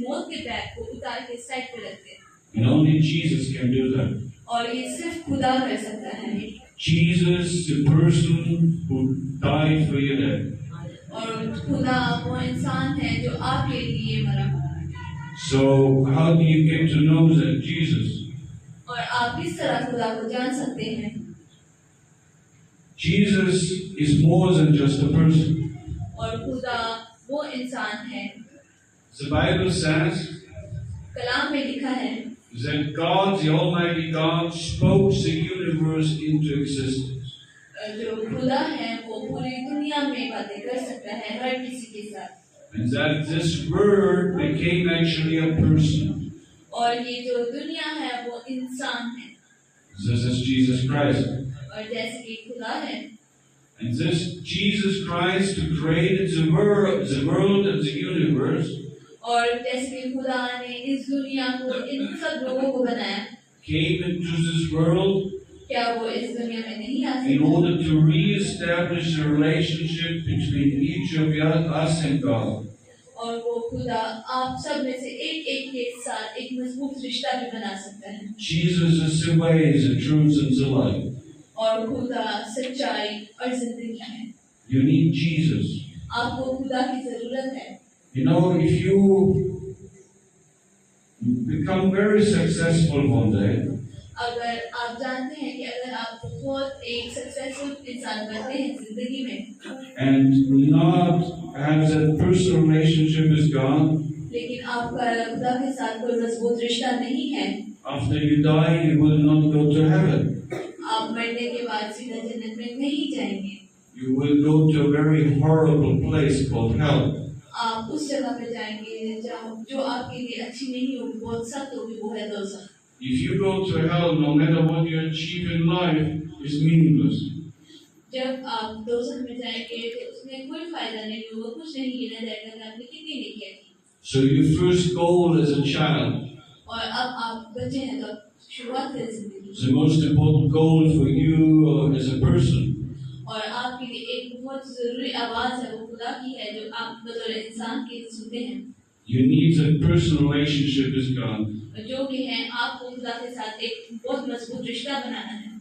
मौत के बैग को उतार के साइड पे रख दे,
And only Jesus can do that.
और ये सिर्फ खुदा कर सकता है।
Jesus, the person who died for your death.
और खुदा वो इंसान है जो आपके लिए मरा।
So how do you get to know that Jesus?
और आप किस तरह खुदा को जान सकते हैं?
Jesus is more than just a person.
और खुदा वो इंसान है।
The Bible says
कलाम में लिखा है
that God, the Almighty God, spoke the universe into existence.
जो खुदा है वो पूरी दुनिया में बातें कर सकता है हर किसी के साथ।
And that this word became actually a person.
और ये जो दुनिया है वो इंसान है।
This is Jesus Christ.
और जैसे कि खुदा है।
And this Jesus Christ who created the world and the universe.
और जैसे कि खुदा ने इस दुनिया को इन सब लोगों को बनाया।
Came into this world.
क्या वो इस दुनिया में नहीं आ सकता?
In order to re-establish a relationship between each of us and God.
और वो खुदा आप सब में से एक के साथ एक मजबूत रिश्ता भी बना सकता है।
Jesus is the way, the truth, and the life.
और खुदा सच्चाई और जिंदगी है।
You need Jesus.
आपको खुदा की जरूरत है।
You know, if you become very successful one day.
अगर आप जानते हैं कि अगर आप बहुत एक सक्सेसफुल इंसान बनते हैं जिंदगी में
and not have that personal relationship with God,
लेकिन आपका खुदा के साथ कोई मजबूत रिश्ता नहीं है,
after you die you will not go to heaven.
आप मरने के बाद सीधा जन्नत में नहीं जाएंगे।
You will go to a very horrible place called hell.
आप उस जगह पे जाएंगे जो आपके लिए अच्छी नहीं होगी, बहुत सख्त होगी, वो है दोज़ख।
If you go to hell, no matter what you achieve in life is meaningless.
जब आप दोज़ख में जाएंगे तो उसमें कोई फायदा नहीं होगा, कुछ नहीं गिना जाएगा कि आपने कितनी नेकियां की।
So your first goal as a child,
और अब आप बच्चे हैं तो शुरुआत करें जिंदगी।
the most important goal for you as a person,
और आपके लिए एक बहुत जरूरी आवाज है वो खुदा की है जो आप बतौर इंसान के सुनते हैं।
you need a personal relationship with God.
जो कि है आपको खुदा के साथ एक बहुत मजबूत रिश्ता बनाना है।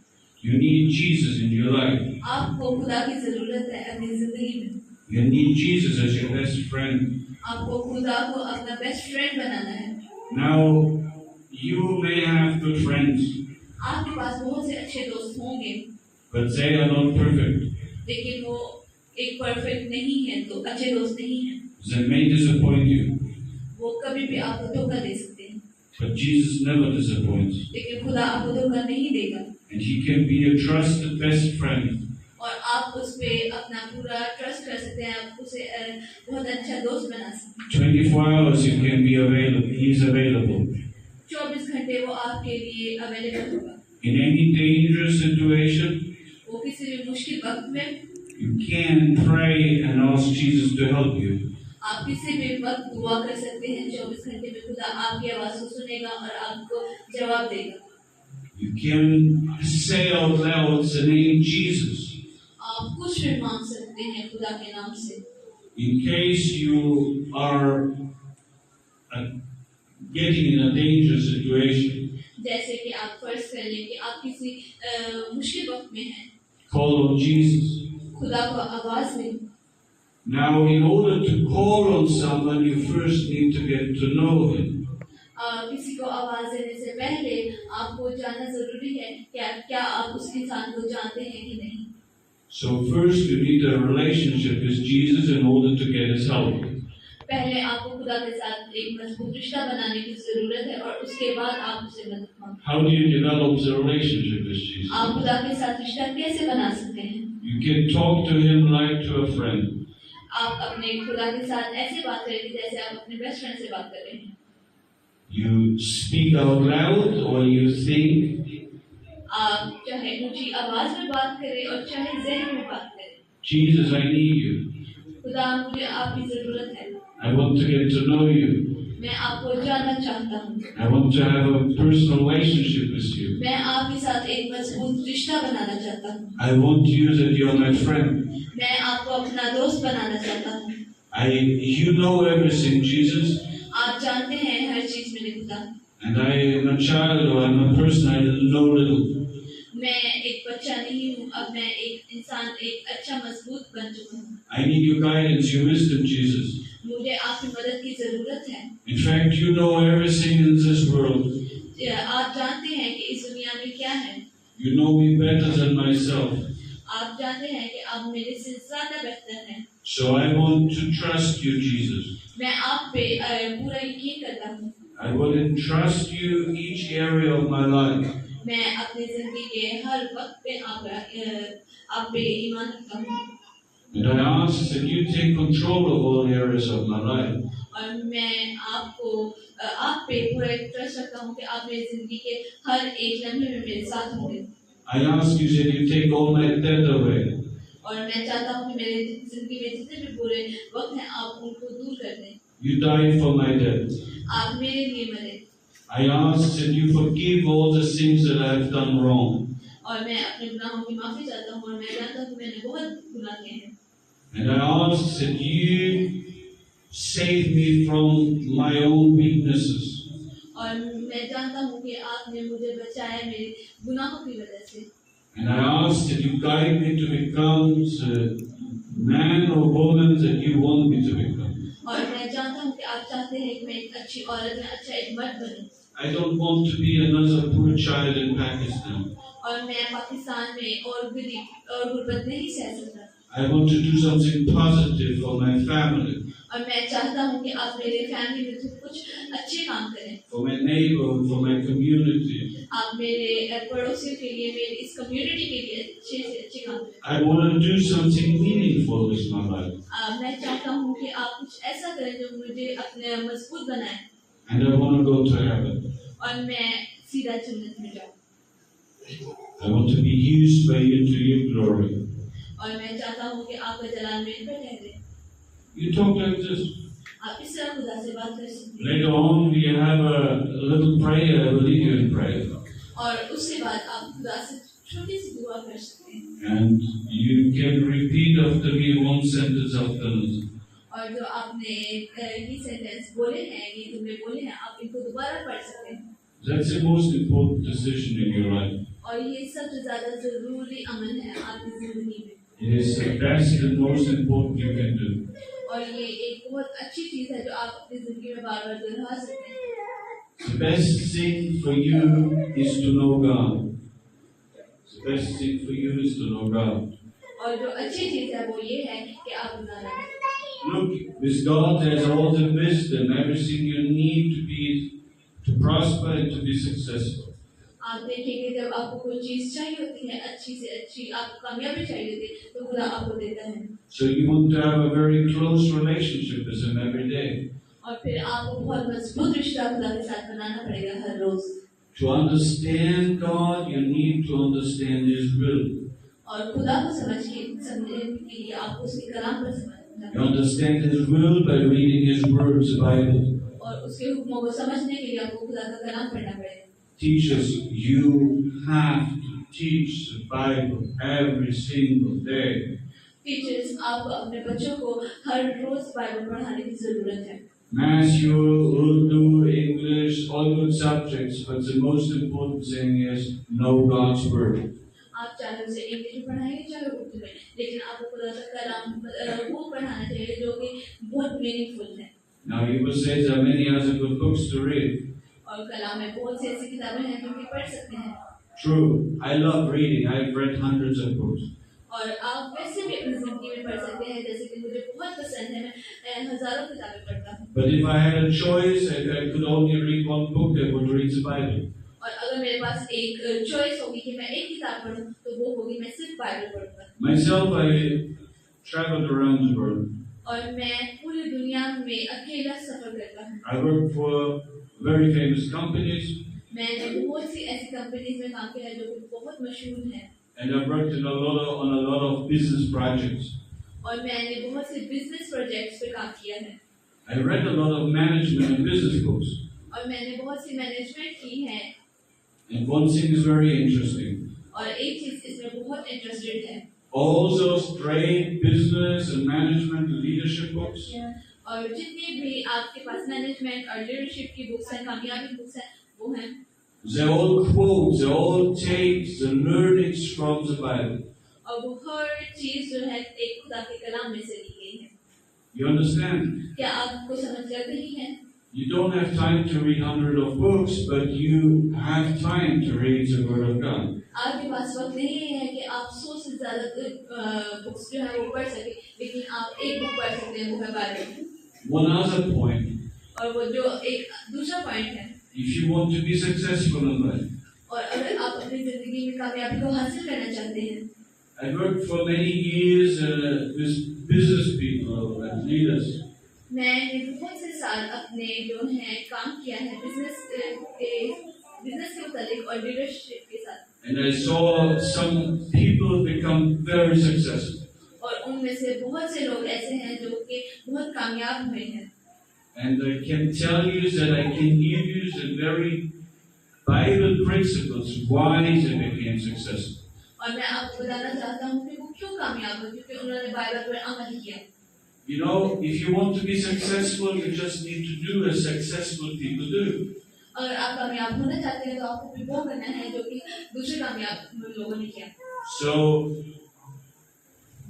You need Jesus in your life.
आपको खुदा की जरूरत है अपनी जिंदगी में।
You need Jesus as your best friend.
आपको खुदा को अपना बेस्ट फ्रेंड बनाना है।
Now, you may have good friends,
आपके पास बहुत से अच्छे दोस्त होंगे,
but they are not perfect.
लेकिन वो एक परफेक्ट नहीं है, तो अच्छे दोस्त नहीं है।
They may disappoint you,
वो कभी भी आपको धोखा दे सकते हैं,
but Jesus never disappoints.
लेकिन खुदा आपको धोखा नहीं देगा।
And He can be your trusted best friend.
और आप उस पे अपना पूरा ट्रस्ट कर सकते हैं, आप उसे बहुत अच्छा दोस्त बना सकते हैं।
24 hours you can be available. He is available.
24 घंटे वो आपके लिए अवेलेबल होगा।
In any dangerous situation,
वो किसी भी मुश्किल वक्त में
you can pray and ask Jesus to help you.
आप किसी भी वक्त दुआ कर सकते हैं। 24 घंटे में खुदा आपकी आवाज को सुनेगा और आपको जवाब देगा।
You can say out loud the name Jesus.
आप कुछ भी मांग सकते हैं खुदा के नाम से।
In case you are getting in a dangerous situation,
जैसे कि आप फर्ज कर लें कि आप किसी मुश्किल वक्त में हैं,
call on Jesus.
खुदा को आवाज दें।
Now, in order to call on someone, you first need to get to know him.
किसी को आवाज देने से पहले आपको जानना जरूरी है क्या आप उस इंसान को जानते हैं कि नहीं।
So first you need a relationship with Jesus in order to get his help.
पहले आपको खुदा के साथ एक मजबूत रिश्ता बनाने की जरूरत है और उसके बाद आप उसे मदद मांगें।
How do you develop the relationship with Jesus?
आप खुदा के साथ रिश्ता कैसे बना सकते हैं?
You can talk to him like to a friend.
आप अपने खुदा के साथ ऐसे बात करें जैसे आप अपने बेस्ट फ्रेंड से बात कर रहे हैं।
You speak out loud or you think.
आप चाहे ऊंची आवाज में बात करें और चाहे ज़हन में बात करें।
Jesus, I need you.
खुदा मुझे आपकी जरूरत है।
I want to get to know you.
मैं आपको जानना चाहता हूँ।
I want to have a personal relationship with you.
मैं आपके साथ एक मजबूत रिश्ता बनाना चाहता हूँ।
I want you that you're my friend.
मैं आपको अपना दोस्त बनाना चाहता हूँ।
You know everything, Jesus.
आप जानते हैं हर चीज मेरे खुदा।
And I am a child, or I'm a person, I know little.
मैं एक बच्चा नहीं हूँ, अब मैं एक इंसान, एक अच्छा मजबूत बन चुका हूँ।
I need your guidance, your wisdom, Jesus.
मुझे आपकी मदद की जरूरत है।
In fact, you know everything in this world.
आप जानते हैं कि इस दुनिया में क्या है।
You know me better than myself.
आप जानते हैं कि आप मेरे से ज्यादा बेहतर हैं।
So I want to trust you, Jesus.
मैं आप पे पूरा यकीन करता हूँ।
I will entrust you each area of my life.
मैं अपनी जिंदगी के हर वक्त पे आप पे ईमान रखता हूँ।
And I ask that you take control of all areas of my life.
और मैं आप पे पूरा ट्रस्ट रखता हूँ कि आप मेरी जिंदगी के हर एक लम्हे में मेरे साथ होंगे।
I ask you that you take all my debt away.
और मैं चाहता हूँ कि मेरी जिंदगी में जितने भी बुरे वक्त हैं आप उनको दूर कर दें।
You died for my debt.
आप मेरे लिए मरे।
I ask that you forgive all the things that I have done wrong.
और मैं अपने गुनाहों की माफी चाहता हूँ और मैं जानता हूँ कि मैंने बहुत गुनाह किए हैं।
And I ask that you save me from my own weaknesses.
और मैं जानता हूँ कि आपने मुझे बचाया मेरे गुनाहों की वजह से।
And I ask that you guide me to become the man or woman that you want me to become.
और मैं जानता हूँ कि आप चाहते हैं कि मैं एक अच्छी औरत में अच्छा एक मर्द बनूं।
I don't want to be another poor child in Pakistan.
और मैं पाकिस्तान में और गरीब और गुर्बत नहीं सह सकता।
I want to do something positive for my family.
और मैं चाहता हूँ कि आप मेरे फैमिली में कुछ अच्छे काम करें।
For my neighborhood, for my community.
आप मेरे पड़ोसियों के लिए, मेरी इस कम्युनिटी के लिए अच्छे से अच्छे काम करें।
I want to do something meaningful with my life.
मैं चाहता हूँ कि आप कुछ ऐसा करें जो मुझे अपने मजबूत बनाए।
And I want to go to heaven.
और मैं सीधा जन्नत में जाऊँ।
I want to be used by you to your glory.
और मैं चाहता हूँ कि आपका जलाल मेरे पर ठहरे।
You talk like this.
आप इस तरह खुदा से बात कर सकते हैं।
Later on, we have a little prayer. I will lead you in prayer.
और उसके बाद आप खुदा से छोटी सी दुआ कर सकते हैं।
And you can repeat after me one sentence after another.
और जो आपने ये सेंटेंस बोले हैं, ये जुमले बोले हैं, आप इनको दोबारा पढ़ सकते हैं।
That's the most important decision in your life.
और ये सबसे ज़्यादा ज़रूरी अमल है आपकी ज़िंदगी में।
It is the best and most important you can do.
और ये एक बहुत अच्छी चीज़ है जो आप अपनी ज़िंदगी में बार-बार दोहरा सकते हैं।
The best thing for you is to know God. The best thing for you is to know God.
और जो अच्छी चीज़ है वो ये है कि आप खुदा जानें।
Look, with God there's all the wisdom, everything you need to prosper and to be successful.
आप देखेंगे जब आपको कोई चीज़ चाहिए होती है, अच्छी से अच्छी आपको कामयाबी चाहिए होती है, तो खुदा आपको देता है।
So you want to have a very close relationship with Him every day.
और फिर आपको बहुत मजबूत रिश्ता खुदा के साथ बनाना पड़ेगा हर रोज।
To understand God, you need to understand His will.
और खुदा को समझने के लिए आपको उसके कलाम पर समझना।
You understand His will by reading His words, the Bible.
और उसके हुक्मों को समझने के लिए आपको खुदा का कलाम पढ़ना पड़ेगा।
Teachers, you have to teach the Bible every single day.
Teachers, आपको अपने बच्चों को हर रोज बाइबल पढ़ाने की जरूरत है।
Matthew, Urdu, English, all good subjects, but the most important thing is know God's word.
आप चाहे उसे इंग्लिश में पढ़ाएं चाहे उर्दू में, लेकिन आपको खुदा का कलाम वो पढ़ाना चाहिए जो कि बहुत मीनिंगफुल है।
Now you will say there are many other good books to read.
और कलाम में बहुत सी ऐसी किताबें हैं जो कि पढ़ सकते हैं।
True, I love reading. I've read hundreds of books.
और आप वैसे भी अपनी जिंदगी में पढ़ सकते हैं, जैसे कि मुझे बहुत पसंद है, मैं हजारों किताबें पढ़ता हूँ।
But if I had a choice, if I could only read one book, I would read the Bible.
और अगर मेरे पास एक चॉइस होगी कि मैं एक किताब पढूं, तो वो होगी मैं सिर्फ बाइबल पढ़ूंगा।
Myself, I traveled around the world.
और मैं पूरी दुनिया में अकेला सफर करता हूँ।
I worked for very famous companies.
मैंने बहुत सी ऐसी कंपनीज में काम किया है जो कि बहुत मशहूर हैं।
And I've worked on a lot of business projects.
और मैंने बहुत से बिजनेस प्रोजेक्ट्स पे काम किया है।
I read a lot of management and business books,
और मैंने बहुत सी मैनेजमेंट की है,
and one thing is very interesting.
और एक चीज इसमें बहुत इंटरेस्टेड है,
All those great business and management and leadership books,
और जितनी भी आपके पास मैनेजमेंट और लीडरशिप की बुक्स हैं, कामयाबी बुक्स हैं, वो हैं,
they all quote, they all take the learnings from the Bible.
और वो हर चीज जो है एक खुदा के कलाम में से ली गई है।
You understand?
क्या आपको समझ लग रही है?
You don't have time to read hundreds of books, but you have time to read the Word of God.
आपके पास वक्त नहीं है कि आप 100 से ज्यादा बुक्स जो है वो पढ़ सके, लेकिन आप एक बुक पढ़ सकते हैं, वो है बाइबल।
One other point,
और वो जो एक दूसरा पॉइंट है,
if you want to be successful in life,
और अगर आप अपनी जिंदगी में कामयाबी को हासिल करना चाहते हैं,
I worked for many years with business people and leaders.
मैंने बहुत से साल अपने जो है काम किया है बिजनेस के मुतालिक और लीडरशिप के साथ,
And I saw some people become very successful.
और उनमें से बहुत से लोग ऐसे हैं जो कि बहुत कामयाब हुए हैं।
And I can tell you that I can give you the very Bible principles why they became successful.
और मैं आपको बताना चाहता हूँ कि वो क्यों कामयाब हुए, क्योंकि उन्होंने बाइबल पर अमल किया।
You know, if you want to be successful, you just need to do as successful people do.
अगर आप कामयाब होना चाहते हैं तो आपको भी वो करना है जो कि दूसरे कामयाब लोगों ने किया।
So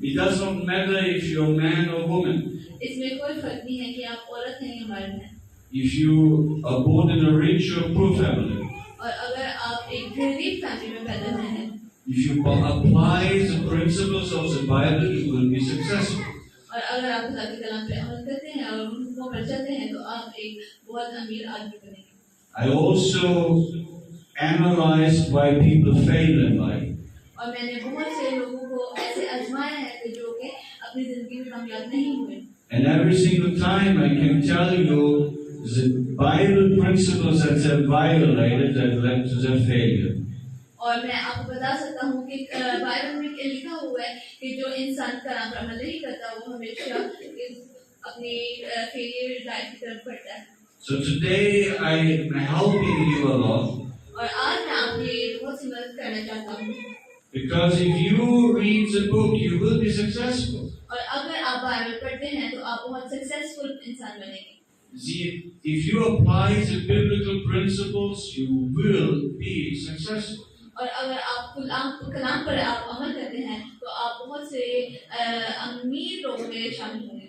it does not matter if you're a man or woman.
इसमें कोई फर्क नहीं है कि आप औरत हैं या मर्द हैं।
If you are born in a rich or poor family,
और अगर आप एक गरीब फैमिली में पैदा हुए हैं,
if you apply the principles of the Bible, you will be successful.
और अगर आप खुदा के कलाम पे अमल करते हैं और उनको पर चलते हैं तो आप एक बहुत अमीर आदमी बनेंगे।
I also analyzed why people fail in life.
और मैंने बहुत से लोगों को ऐसे आजमाया है कि जो कि अपनी जिंदगी में कामयाब नहीं हुए।
And every single time I can tell you the Bible principles that they violated that led to their failure.
और मैं आपको बता सकता हूँ कि बाइबल में लिखा हुआ है कि जो इंसान कलाम पर अमल नहीं करता वो हमेशा अपनी फेलियर लाइफ की तरफ बढ़ता है।
So today I am helping you a lot.
और आज मैं आपकी बहुत सी मदद करना चाहता हूँ।
Because if you read the book, you will be successful.
और अगर आप बाइबल पढ़ते हैं तो आप बहुत सक्सेसफुल इंसान बनेंगे।
See, if you apply the biblical principles, you will be successful.
और अगर आप कलाम पर आप अमल करते हैं तो आप बहुत से अमीर लोगों में शामिल होंगे।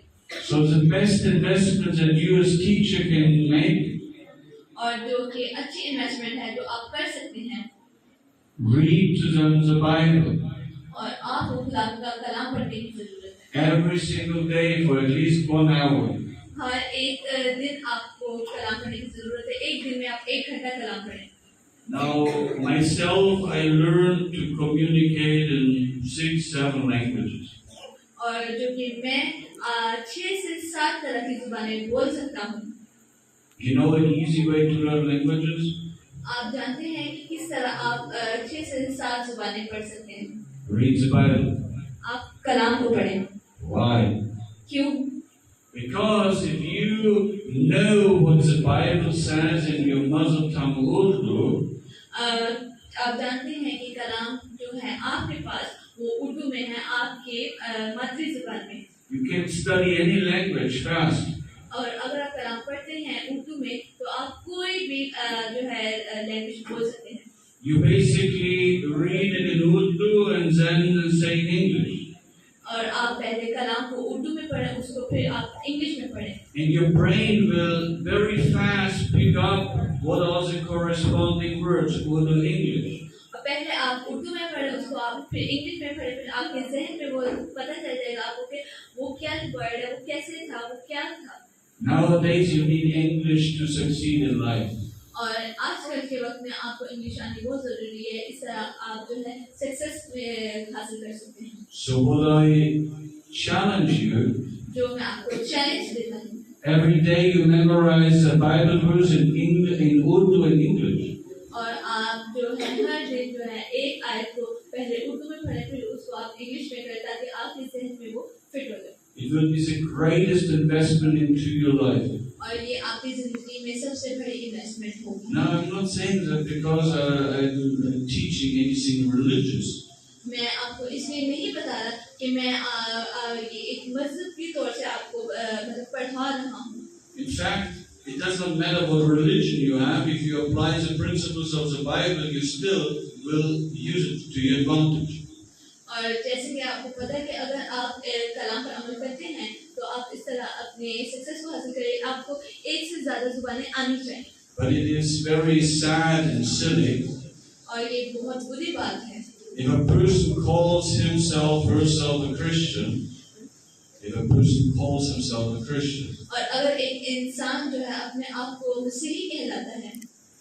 So the best investment that you as teacher can make,
और जो कि अच्छी इन्वेस्टमेंट है जो आप कर सकते हैं,
read to them the Bible
और आपको खुदा का कलाम पढ़ने की जरूरत है।
every single day for at least 1 hour.
हर एक दिन आपको कलाम पढ़ने की जरूरत है। एक दिन में आप 1 घंटा कलाम पढ़ें।
Now, myself, I learned to communicate in 6-7 languages.
और जो कि मैं 6 से 7 तरह की जुबानें बोल सकता हूँ।
You know an easy way to learn languages?
आप जानते हैं कि किस तरह आप 6 से 7 जुबानें पढ़ सकते हैं?
Read the Bible.
आप कलाम को पढ़ें।
Why?
क्यों?
Because if you know what the Bible says in your mother tongue Urdu,
आप जानते हैं कि कलाम जो है आपके पास वो उर्दू में है, आपके मातृ ज़ुबान में।
you can study any language fast.
और अगर आप कलाम पढ़ते हैं उर्दू में तो आप कोई भी जो है लैंग्वेज बोल सकते हैं।
You basically read it in Urdu and then say in English.
और आप पहले कलाम को उर्दू में पढ़ें, उसको फिर आप इंग्लिश में पढ़ें।
And your brain will very fast pick up what are the corresponding words, Urdu and English.
और पहले आप उर्दू में पढ़ें, उसको आप फिर इंग्लिश में पढ़ें, फिर आपके ज़हन में वो पता चल जाएगा आपको कि वो क्या वर्ड है, वो कैसे था, वो क्या था।
Nowadays you need English to succeed in life.
और आजकल के वक्त में आपको इंग्लिश आनी बहुत जरूरी है, इस तरह आप जो है सक्सेस हासिल कर सकते हैं।
So what I challenge you,
जो मैं आपको चैलेंज देता हूँ,
every day you memorize a Bible verse in Urdu and English.
और आप जो है हर दिन जो है एक आयत को पहले उर्दू में पढ़ें, फिर उसको आप इंग्लिश में करें ताकि आपके ज़हन में वो फिट हो जाए।
It will be the greatest investment into your life.
और ये आपकी जिंदगी में सबसे बड़ी इन्वेस्टमेंट होगी।
Now, I'm not saying that because I'm teaching anything religious.
मैं आपको इसलिए नहीं बता रहा कि मैं ये एक मजहब के तौर से आपको मतलब पढ़ा रहा हूँ।
In fact, it does not matter what religion you have. If you apply the principles of the Bible, you still will use it to your advantage.
और जैसे कि आपको पता है कि अगर आप कलाम पर अमल करते हैं तो आप इस तरह अपने सक्सेस को हासिल करें। आपको एक से ज्यादा जुबानें आनी चाहिए।
But it is very sad and silly
और ये बहुत बुरी बात है
if a person calls himself or herself a Christian. If a person calls himself a Christian
और अगर एक इंसान जो है अपने आप को मसीही कहलाता है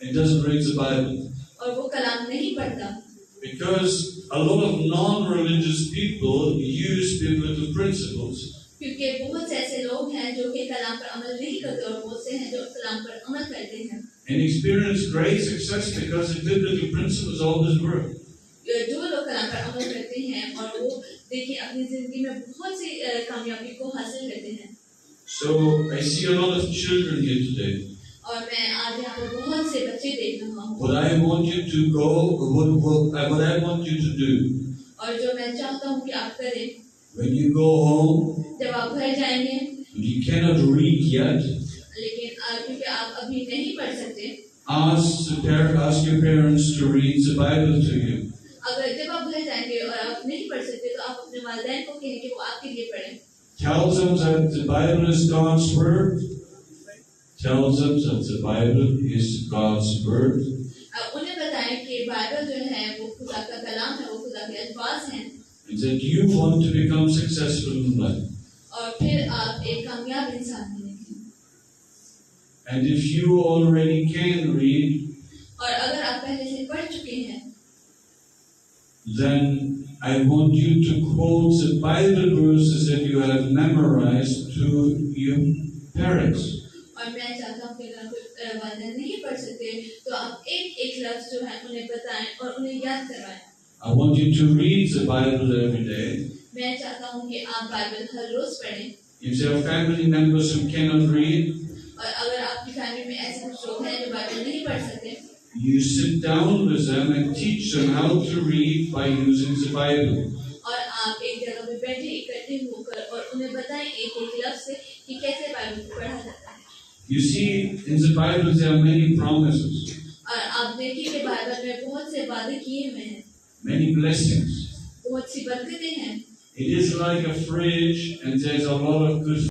and doesn't read the Bible,
और वो कलाम नहीं पढ़ता,
because a lot of non-religious people use biblical principles.
क्योंकि बहुत से ऐसे लोग हैं जो कि कलाम पर अमल नहीं करते और बहुत से हैं जो कलाम पर अमल करते हैं
And experience great success because the biblical principles always work.
जो लोग कलाम पर अमल करते हैं और वो देखिए अपनी जिंदगी में बहुत सी कामयाबी को हासिल करते हैं।
So I see a lot of children here today.
और मैं आज यहाँ पर बहुत से बच्चे देख रहा हूँ।
What I want you to go, what I want you to do.
और जो मैं चाहता हूँ कि आप करें,
When you go home,
जब आप घर जाएंगे,
you cannot read yet.
लेकिन क्योंकि आप अभी नहीं पढ़ सकते,
Ask your parents to read the Bible to you.
अगर जब आप घर जाएंगे और आप नहीं पढ़ सकते तो आप अपने वालिदैन को कहें कि वो आपके लिए पढ़ें।
Tell them that the Bible is God's word. Tell them that the Bible is God's word.
उन्हें बताएं कि बाइबल जो है वो खुदा का कलाम है, वो खुदा के अल्फाज हैं।
And that you want to become successful in life.
और फिर आप एक कामयाब इंसान बनेंगे।
And if you already can read,
और अगर आप पहले से पढ़ चुके हैं,
then I want you to quote the Bible verses that you have memorized to your parents.
और मैं चाहता हूँ कि अगर कोई वालिदैन नहीं पढ़ सकते तो आप एक एक लफ्ज जो है उन्हें बताएं और उन्हें याद करवाएं।
I want you to read the Bible every day.
मैं चाहता हूँ कि आप बाइबल हर रोज पढ़ें।
If there are family members who cannot read,
और अगर आपकी फैमिली में ऐसे कुछ लोग हैं जो बाइबल नहीं पढ़ सकते,
you sit down with them and teach them how to read by using the Bible.
और आप एक जगह पे बैठे इकट्ठे होकर और उन्हें बताएं एक एक लफ्ज से कि कैसे बाइबल को पढ़ा जाता है।
You see, in the Bible there are many promises,
और आप देखिए कि बाइबल में बहुत से वादे किए हुए हैं,
many blessings.
बहुत सी बरकतें हैं।
It is like a fridge and there's a lot of good